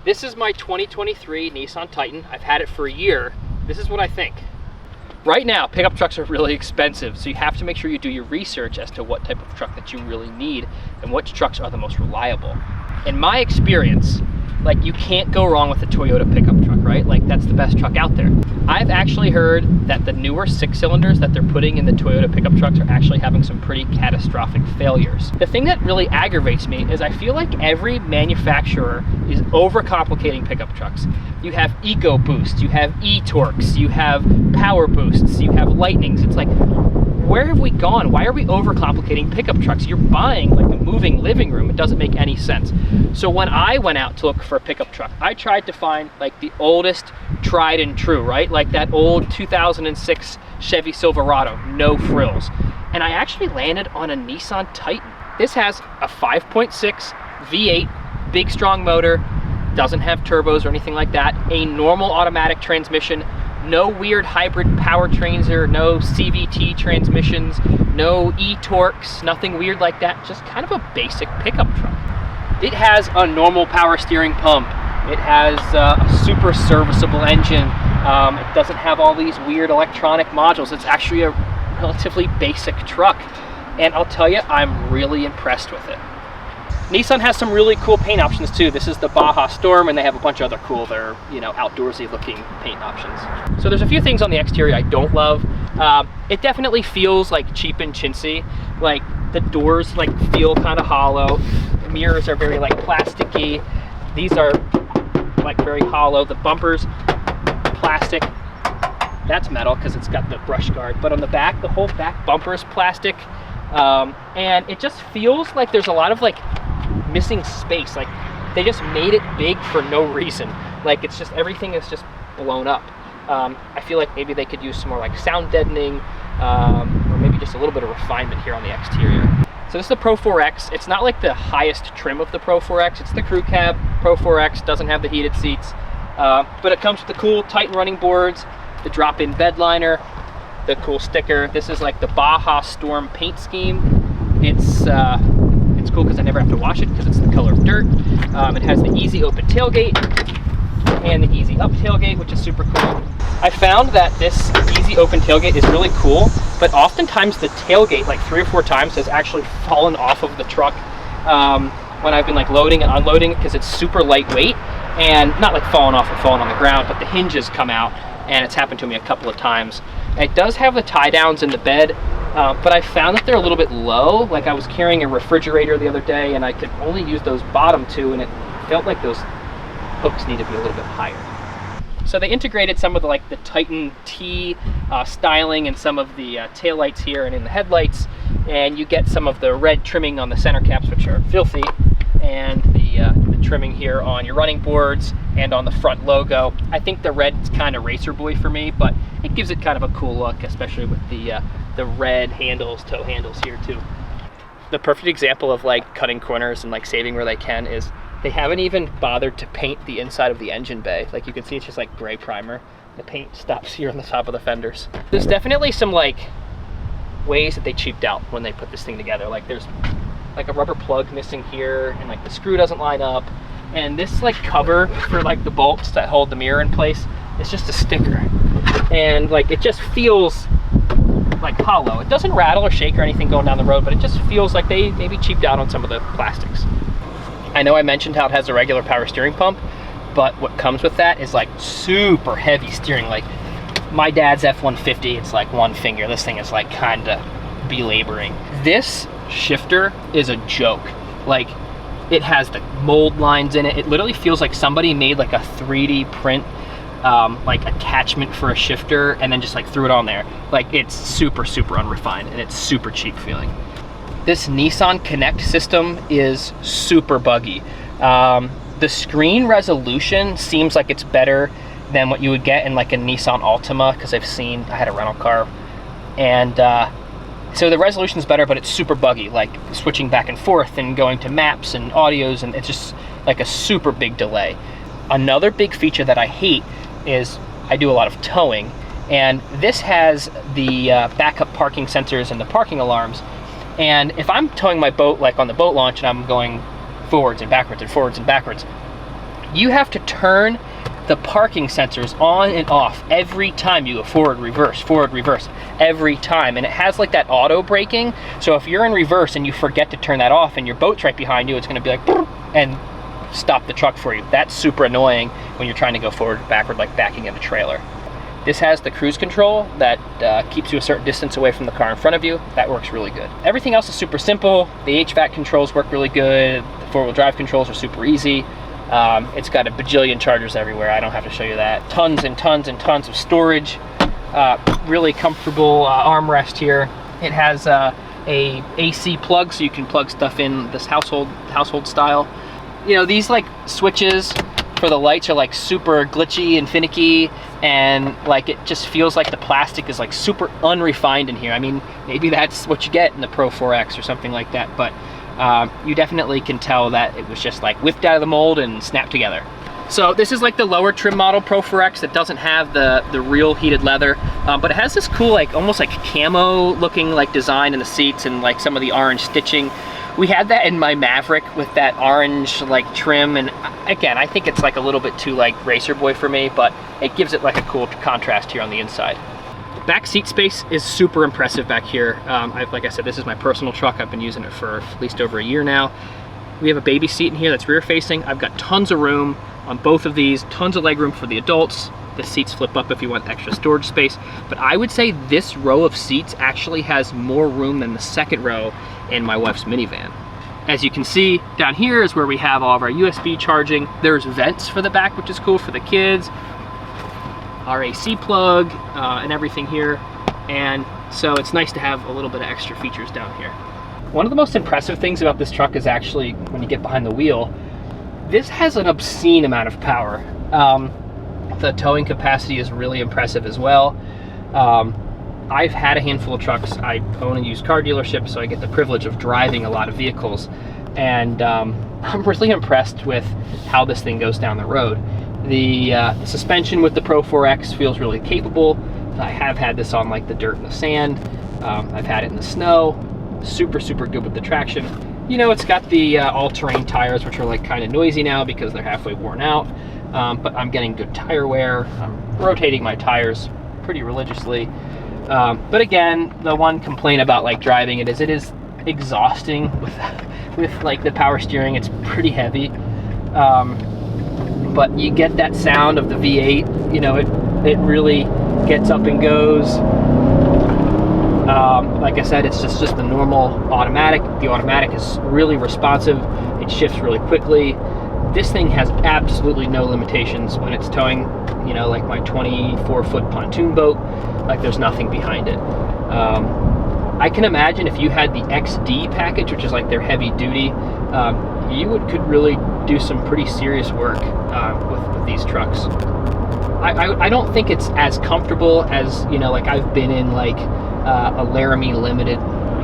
This is my 2023 Nissan Titan. I've had it for a year. This is what I think. Right now, pickup trucks are really expensive, so you have to make sure you do your research as to what type of truck that you really need and which trucks are the most reliable. In my experience, like, you can't go wrong with a Toyota pickup truck, right? Like, that's the best truck out there. I've actually heard that the newer 6-cylinders that they're putting in the Toyota pickup trucks are actually having some pretty catastrophic failures. The thing that really aggravates me is I feel like every manufacturer is overcomplicating pickup trucks. You have EcoBoost, you have e-torques, you have power boosts, you have lightnings. It's like, where have we gone? Why are we overcomplicating pickup trucks? You're buying like a moving living room. It doesn't make any sense. So when I went out to look for a pickup truck, I tried to find like the oldest tried and true, right? Like that old 2006 Chevy Silverado, no frills. And I actually landed on a Nissan Titan. This has a 5.6 V8, big strong motor, doesn't have turbos or anything like that, a normal automatic transmission, no weird hybrid powertrains or no CVT transmissions, no e-torques, nothing weird like that, just kind of a basic pickup truck. It has a normal power steering pump. It has a super serviceable engine. It doesn't have all these weird electronic modules. It's actually a relatively basic truck. And I'll tell you, I'm really impressed with it. Nissan has some really cool paint options too. This is the Baja Storm, and they have a bunch of other cool, they're, you know, outdoorsy looking paint options. So there's a few things on the exterior I don't love. It definitely feels like cheap and chintzy. Like the doors like feel kind of hollow. The mirrors are very like plasticky. These are like very hollow. The bumpers, plastic. That's metal because it's got the brush guard. But on the back, the whole back bumper is plastic. And it just feels like there's a lot of like missing space. Like they just made it big for no reason. Like it's just, everything is just blown up. I feel like maybe they could use some more like sound deadening, or maybe just a little bit of refinement here on the exterior. So this is the Pro 4X. It's not like the highest trim of the Pro 4X. It's the crew cab. Pro 4X doesn't have the heated seats, but it comes with the cool Titan running boards, the drop-in bed liner, the cool sticker. This is like the Baja Storm paint scheme. It's cool because I never have to wash it because it's the color of dirt. It has the easy open tailgate and the easy up tailgate, which is super cool. I found that this easy open tailgate is really cool, but oftentimes the tailgate, like 3 or 4 times, has actually fallen off of the truck when I've been like loading and unloading, because it's super lightweight, and not like falling off or falling on the ground, but the hinges come out, and it's happened to me a couple of times. It does have the tie downs in the bed, but I found that they're a little bit low. Like I was carrying a refrigerator the other day and I could only use those bottom 2, and it felt like those hooks need to be a little bit higher. So they integrated some of the Titan T styling in some of the taillights here and in the headlights, and you get some of the red trimming on the center caps, which are filthy, and the trimming here on your running boards and on the front logo. I think the red's kind of racer boy for me, but it gives it kind of a cool look, especially with the red handles, toe handles here too. The perfect example of like cutting corners and like saving where they can is they haven't even bothered to paint the inside of the engine bay. Like you can see, it's just like gray primer. The paint stops here on the top of the fenders. There's definitely some like ways that they cheaped out when they put this thing together. Like there's like a rubber plug missing here, and like the screw doesn't line up. And this like cover for like the bolts that hold the mirror in place, it's just a sticker. And like it just feels like hollow. It doesn't rattle or shake or anything going down the road, but it just feels like they maybe cheaped out on some of the plastics. I know I mentioned how it has a regular power steering pump, but what comes with that is like super heavy steering. Like my dad's F-150, it's like one finger. This thing is like kind of belaboring. This shifter is a joke. Like it has the mold lines in it. It literally feels like somebody made like a 3D print like attachment for a shifter and then just like threw it on there. Like it's super unrefined, and it's super cheap feeling. This Nissan Connect system is super buggy. The screen resolution seems like it's better than what you would get in like a Nissan Altima, because I had a rental car, and so the resolution is better, but it's super buggy, like switching back and forth and going to maps and audios, and it's just like a super big delay. Another big feature that I hate is I do a lot of towing, and this has the backup parking sensors and the parking alarms. And if I'm towing my boat like on the boat launch and I'm going forwards and backwards and forwards and backwards, you have to turn the parking sensors on and off every time you go forward, reverse, every time. And it has like that auto braking. So if you're in reverse and you forget to turn that off and your boat's right behind you, it's gonna be like, and stop the truck for you. That's super annoying when you're trying to go forward, backward, like backing in a trailer. This has the cruise control that keeps you a certain distance away from the car in front of you. That works really good. Everything else is super simple. The HVAC controls work really good. The four-wheel drive controls are super easy. It's got a bajillion chargers everywhere. I don't have to show you that. Tons and tons and tons of storage. Really comfortable armrest here. It has a AC plug, so you can plug stuff in this household style. You know, these like switches for the lights are like super glitchy and finicky, and like it just feels like the plastic is like super unrefined in here. I mean, maybe that's what you get in the Pro 4X or something like that, but you definitely can tell that it was just like whipped out of the mold and snapped together. So this is like the lower trim model Pro 4X that doesn't have the real heated leather, but it has this cool like almost like camo looking like design in the seats and like some of the orange stitching. We had that in my Maverick with that orange like trim, and again, I think it's like a little bit too like racer boy for me, but it gives it like a cool contrast here on the inside. Back seat space is super impressive back here. Like I said, this is my personal truck. I've been using it for at least over a year now. We have a baby seat in here that's rear facing. I've got tons of room on both of these, tons of leg room for the adults. The seats flip up if you want extra storage space, but I would say this row of seats actually has more room than the second row in my wife's minivan. As you can see, down here is where we have all of our USB charging. There's vents for the back, which is cool for the kids. Our AC plug and everything here. And so it's nice to have a little bit of extra features down here. One of the most impressive things about this truck is actually when you get behind the wheel, this has an obscene amount of power. The towing capacity is really impressive as well. I've had a handful of trucks. I own a used car dealership, so I get the privilege of driving a lot of vehicles. And I'm really impressed with how this thing goes down the road. The suspension with the Pro 4X feels really capable. I have had this on like the dirt and the sand. I've had it in the snow. Super, super good with the traction. You know, it's got the all-terrain tires, which are like kind of noisy now because they're halfway worn out. But I'm getting good tire wear. I'm rotating my tires pretty religiously. But again, the one complaint about like driving it is exhausting with like the power steering. It's pretty heavy. But you get that sound of the V8, you know, it really gets up and goes. Like I said, it's just the normal automatic. The automatic is really responsive. It shifts really quickly. This thing has absolutely no limitations when it's towing, you know, like my 24-foot pontoon boat. Like there's nothing behind it. I can imagine if you had the XD package, which is like their heavy duty, you could really do some pretty serious work with these trucks. I don't think it's as comfortable as, you know, like I've been in like a Laramie Limited,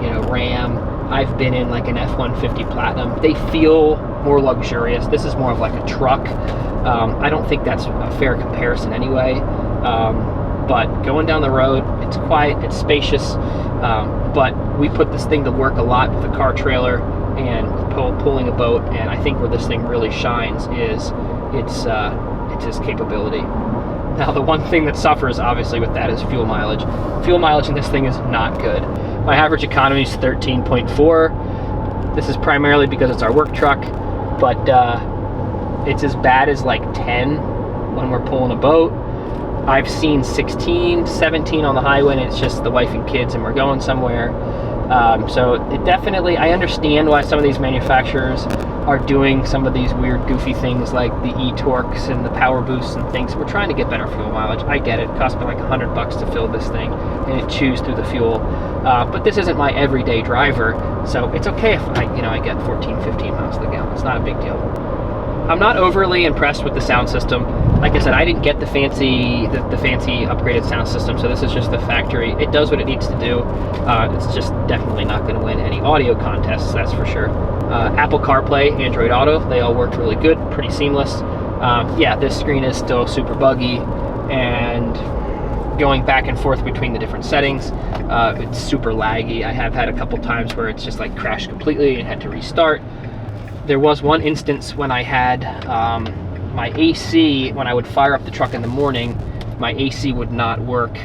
you know, Ram. I've been in like an F-150 Platinum. They feel more luxurious. This is more of like a truck. I don't think that's a fair comparison anyway. But going down the road, it's quiet, it's spacious. But we put this thing to work a lot with a car trailer and pulling a boat. And I think where this thing really shines is its capability. Now, the one thing that suffers, obviously, with that is fuel mileage. Fuel mileage in this thing is not good. My average economy is 13.4. This is primarily because it's our work truck, but it's as bad as like 10 when we're pulling a boat. I've seen 16, 17 on the highway, and it's just the wife and kids, and we're going somewhere. So it definitely, I understand why some of these manufacturers are doing some of these weird goofy things like the e-torques and the power boosts and things. We're trying to get better fuel mileage. I get it. It cost me like $100 to fill this thing, and it chews through the fuel. But this isn't my everyday driver, so it's okay if I get 14, 15 miles to the gallon. It's not a big deal. I'm not overly impressed with the sound system. Like I said, I didn't get the fancy upgraded sound system, so this is just the factory. It does what it needs to do. It's just definitely not going to win any audio contests, that's for sure. Apple CarPlay, Android Auto, they all worked really good, pretty seamless. Yeah, this screen is still super buggy, and going back and forth between the different settings, it's super laggy. I have had a couple times where it's just like crashed completely and had to restart. There was one instance when I had my AC, when I would fire up the truck in the morning, my AC would not work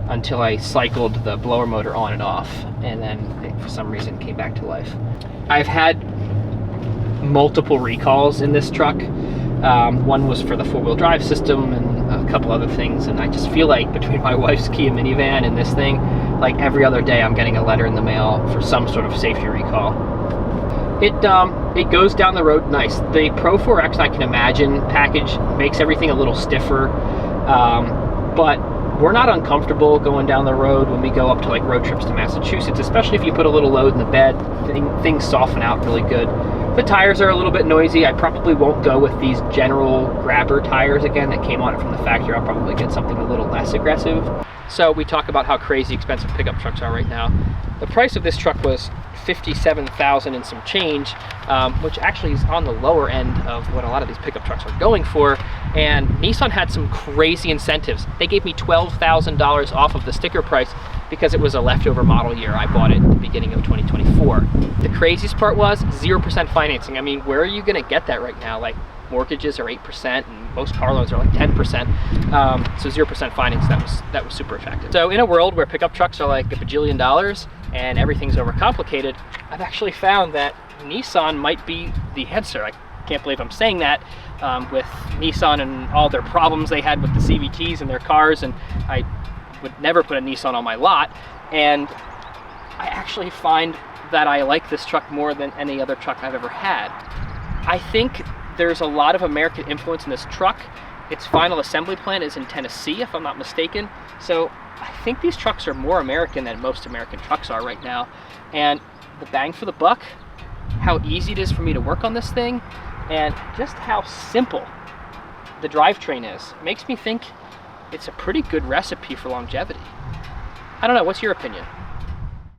until I cycled the blower motor on and off, and then it, for some reason, came back to life. I've had multiple recalls in this truck. One was for the four-wheel drive system and a couple other things, and I just feel like between my wife's Kia minivan and this thing, like every other day I'm getting a letter in the mail for some sort of safety recall. It goes down the road nice. The Pro 4X, I can imagine, package makes everything a little stiffer, but we're not uncomfortable going down the road when we go up to like road trips to Massachusetts, especially if you put a little load in the bed. Things soften out really good. The tires are a little bit noisy. I probably won't go with these general grabber tires again that came on it from the factory. I'll probably get something a little less aggressive. So we talk about how crazy expensive pickup trucks are right now. The price of this truck was $57,000 and some change, which actually is on the lower end of what a lot of these pickup trucks are going for. And Nissan had some crazy incentives. They gave me $12,000 off of the sticker price because it was a leftover model year. I bought it at the beginning of 2024. The craziest part was 0% financing. I mean, where are you gonna get that right now? Like, mortgages are 8% and most car loans are like 10%. So 0% finance, that was super attractive. So in a world where pickup trucks are like $1 bajillion and everything's overcomplicated, I've actually found that Nissan might be the answer. I can't believe I'm saying that, with Nissan and all their problems they had with the CVTs in their cars, and I would never put a Nissan on my lot, and I actually find that I like this truck more than any other truck I've ever had. I think there's a lot of American influence in this truck. Its final assembly plant is in Tennessee, if I'm not mistaken, so I think these trucks are more American than most American trucks are right now, and the bang for the buck, how easy it is for me to work on this thing, and just how simple the drivetrain is, makes me think it's a pretty good recipe for longevity. I don't know, what's your opinion?